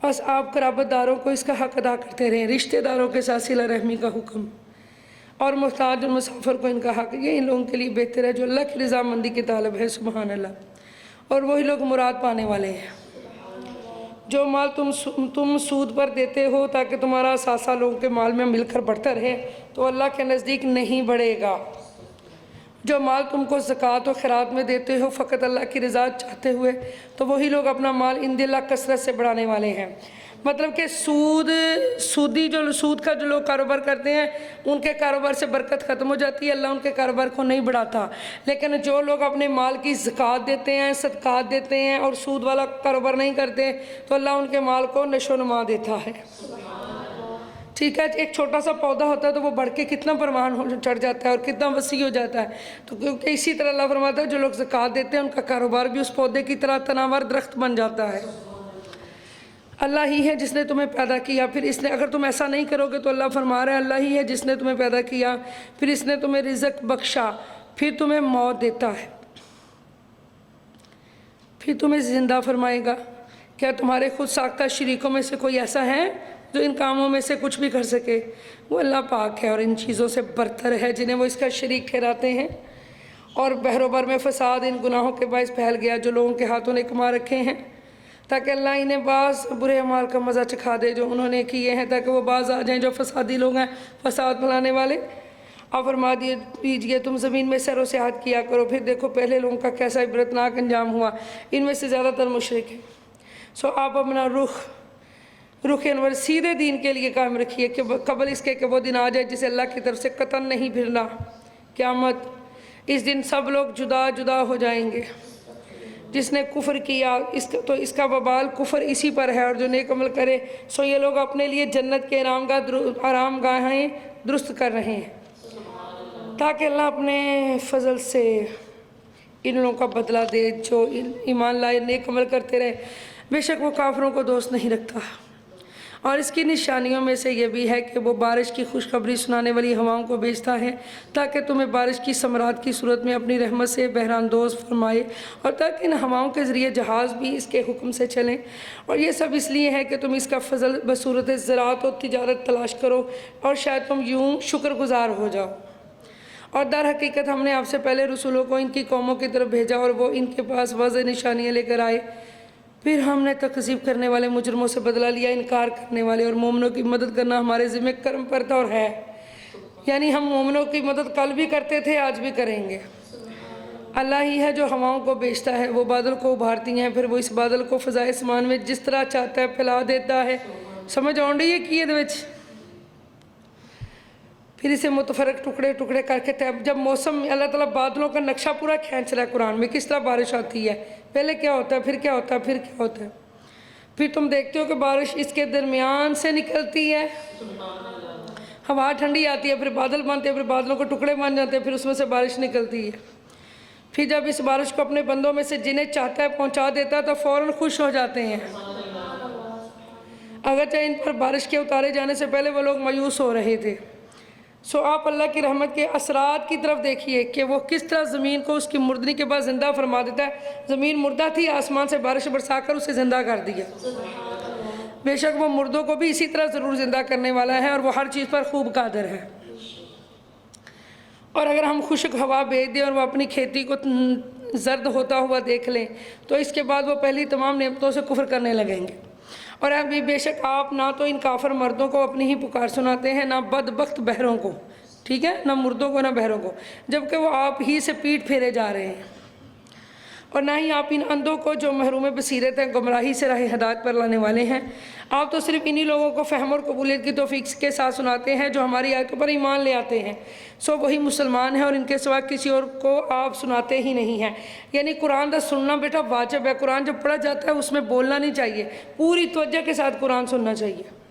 بس آپ قرابت داروں کو اس کا حق ادا کرتے رہیں، رشتہ داروں کے ساتھ صلہ رحمی کا حکم، اور محتاج اور مسافر کو ان کا حق، یہ ان لوگوں کے لیے بہتر ہے جو اللہ کی رضامندی کی طالب ہے۔ سبحان اللہ۔ اور وہی لوگ مراد پانے والے ہیں۔ جو مال تم سود پر دیتے ہو تاکہ تمہارا اثاثہ لوگوں کے مال میں مل کر بڑھتا رہے، تو اللہ کے نزدیک نہیں بڑھے گا۔ جو مال تم کو زکوٰۃ و خیرات میں دیتے ہو فقط اللہ کی رضا چاہتے ہوئے، تو وہی لوگ اپنا مال اندلہ کثرت سے بڑھانے والے ہیں۔ مطلب کہ سود کا جو لوگ کاروبار کرتے ہیں ان کے کاروبار سے برکت ختم ہو جاتی ہے، اللہ ان کے کاروبار کو نہیں بڑھاتا۔ لیکن جو لوگ اپنے مال کی زکوٰۃ دیتے ہیں، صدقات دیتے ہیں اور سود والا کاروبار نہیں کرتے، تو اللہ ان کے مال کو نشو و نما دیتا ہے۔ ٹھیک ہے، ایک چھوٹا سا پودا ہوتا ہے تو وہ بڑھ کے کتنا پروان چڑھ جاتا ہے اور کتنا وسیع ہو جاتا ہے۔ تو کیونکہ اسی طرح اللہ فرماتا ہے جو لوگ زکوٰۃ دیتے ہیں ان کا کاروبار بھی اس پودے کی طرح تناور درخت بن جاتا ہے۔ اللہ ہی ہے جس نے تمہیں پیدا کیا، پھر اس نے، اگر تم ایسا نہیں کرو گے تو اللہ فرما رہا ہے اللہ ہی ہے جس نے تمہیں پیدا کیا، پھر اس نے تمہیں رزق بخشا، پھر تمہیں موت دیتا ہے، پھر تمہیں زندہ فرمائے گا۔ کیا تمہارے خود ساختہ شریکوں میں سے کوئی ایسا ہے جو ان کاموں میں سے کچھ بھی کر سکے؟ وہ اللہ پاک ہے اور ان چیزوں سے برتر ہے جنہیں وہ اس کا شریک ٹھہراتے ہیں۔ اور بحر و بر میں فساد ان گناہوں کے باعث پھیل گیا جو لوگوں کے ہاتھوں نے کما رکھے ہیں، تاکہ اللہ انہیں بعض برے اعمال کا مزہ چکھا دے جو انہوں نے کیے ہیں، تاکہ وہ باز آ جائیں جو فسادی لوگ ہیں، فساد پھیلانے والے۔ آپ فرما دیجئے تم زمین میں سیر و سیاحت کیا کرو، پھر دیکھو پہلے لوگوں کا کیسا عبرتناک انجام ہوا، ان میں سے زیادہ تر مشرک ہیں۔ سو آپ اپنا رخ انور سیدھے دین کے لیے قائم رکھیے کہ قبل اس کے کہ وہ دن آ جائے جسے اللہ کی طرف سے قطعاً نہیں پھرنا، قیامت۔ اس دن سب لوگ جدا جدا ہو جائیں گے۔ جس نے کفر کیا تو اس کا وبال کفر اسی پر ہے، اور جو نیک عمل کرے سو یہ لوگ اپنے لیے جنت کے آرام گاہیں درست کر رہے ہیں، تاکہ اللہ اپنے فضل سے ان لوگوں کا بدلہ دے جو ایمان لائے نیک عمل کرتے رہے۔ بے شک وہ کافروں کو دوست نہیں رکھتا۔ اور اس کی نشانیوں میں سے یہ بھی ہے کہ وہ بارش کی خوشخبری سنانے والی ہواؤں کو بھیجتا ہے تاکہ تمہیں بارش کی ثمرات کی صورت میں اپنی رحمت سے بحراندوز فرمائے، اور تاکہ ان ہواؤں کے ذریعے جہاز بھی اس کے حکم سے چلیں۔ اور یہ سب اس لیے ہے کہ تم اس کا فضل بصورت زراعت و تجارت تلاش کرو، اور شاید تم یوں شکر گزار ہو جاؤ۔ اور در حقیقت ہم نے آپ سے پہلے رسولوں کو ان کی قوموں کی طرف بھیجا اور وہ ان کے پاس واضح نشانیاں لے کر آئے، پھر ہم نے تکذیب کرنے والے مجرموں سے بدلہ لیا۔ انکار کرنے والے اور مومنوں کی مدد کرنا ہمارے ذمہ کرم پر اور ہے، یعنی ہم مومنوں کی مدد کل بھی کرتے تھے، آج بھی کریں گے۔ اللہ ہی ہے جو ہواؤں کو بھیجتا ہے، وہ بادل کو ابھارتی ہیں، پھر وہ اس بادل کو فضائے آسمان میں جس طرح چاہتا ہے پھیلا دیتا ہے۔ سمجھ آن رہی ہے کہ یہ پھر اسے متفرق ٹکڑے ٹکڑے کر کے جب موسم، اللہ تعالیٰ بادلوں کا نقشہ پورا کھینچ رہا ہے قرآن میں، کس طرح بارش آتی ہے، پہلے کیا ہوتا ہے، پھر کیا ہوتا ہے، پھر کیا ہوتا ہے۔ پھر تم دیکھتے ہو کہ بارش اس کے درمیان سے نکلتی ہے، ہوا ٹھنڈی آتی ہے، پھر بادل بنتے ہیں، پھر بادلوں کے ٹکڑے بن جاتے ہیں، پھر اس میں سے بارش نکلتی ہے۔ پھر جب اس بارش کو اپنے بندوں میں سے جنہیں چاہتا ہے پہنچا دیتا ہے تو فوراً خوش ہو جاتے ہیں، اگرچہ ان پر بارش کے اتارے جانے سے پہلے وہ لوگ مایوس ہو رہے تھے۔ سو آپ اللہ کی رحمت کے اثرات کی طرف دیکھیے کہ وہ کس طرح زمین کو اس کی مردنی کے بعد زندہ فرما دیتا ہے۔ زمین مردہ تھی، آسمان سے بارش برسا کر اسے زندہ کر دیا۔ بے شک وہ مردوں کو بھی اسی طرح ضرور زندہ کرنے والا ہے، اور وہ ہر چیز پر خوب قادر ہے۔ اور اگر ہم خشک ہوا بھیج دیں اور وہ اپنی کھیتی کو زرد ہوتا ہوا دیکھ لیں تو اس کے بعد وہ پہلی تمام نعمتوں سے کفر کرنے لگیں گے۔ اور ابھی بے شک آپ نہ تو ان کافر مردوں کو اپنی ہی پکار سناتے ہیں، نہ بدبخت بہروں کو، ٹھیک ہے، نہ مردوں کو نہ بہروں کو، جبکہ وہ آپ ہی سے پیٹ پھیرے جا رہے ہیں۔ اور نہ ہی آپ ان اندھوں کو جو محروم بصیرت ہیں گمراہی سے راہ ہدایت پر لانے والے ہیں۔ آپ تو صرف انہی لوگوں کو فہم اور قبولیت کی توفیق کے ساتھ سناتے ہیں جو ہماری آیتوں پر ایمان لے آتے ہیں، سو وہی مسلمان ہیں، اور ان کے سوا کسی اور کو آپ سناتے ہی نہیں ہیں۔ یعنی قرآن کا سننا بیٹا واجب ہے۔ قرآن جب پڑھا جاتا ہے اس میں بولنا نہیں چاہیے، پوری توجہ کے ساتھ قرآن سننا چاہیے۔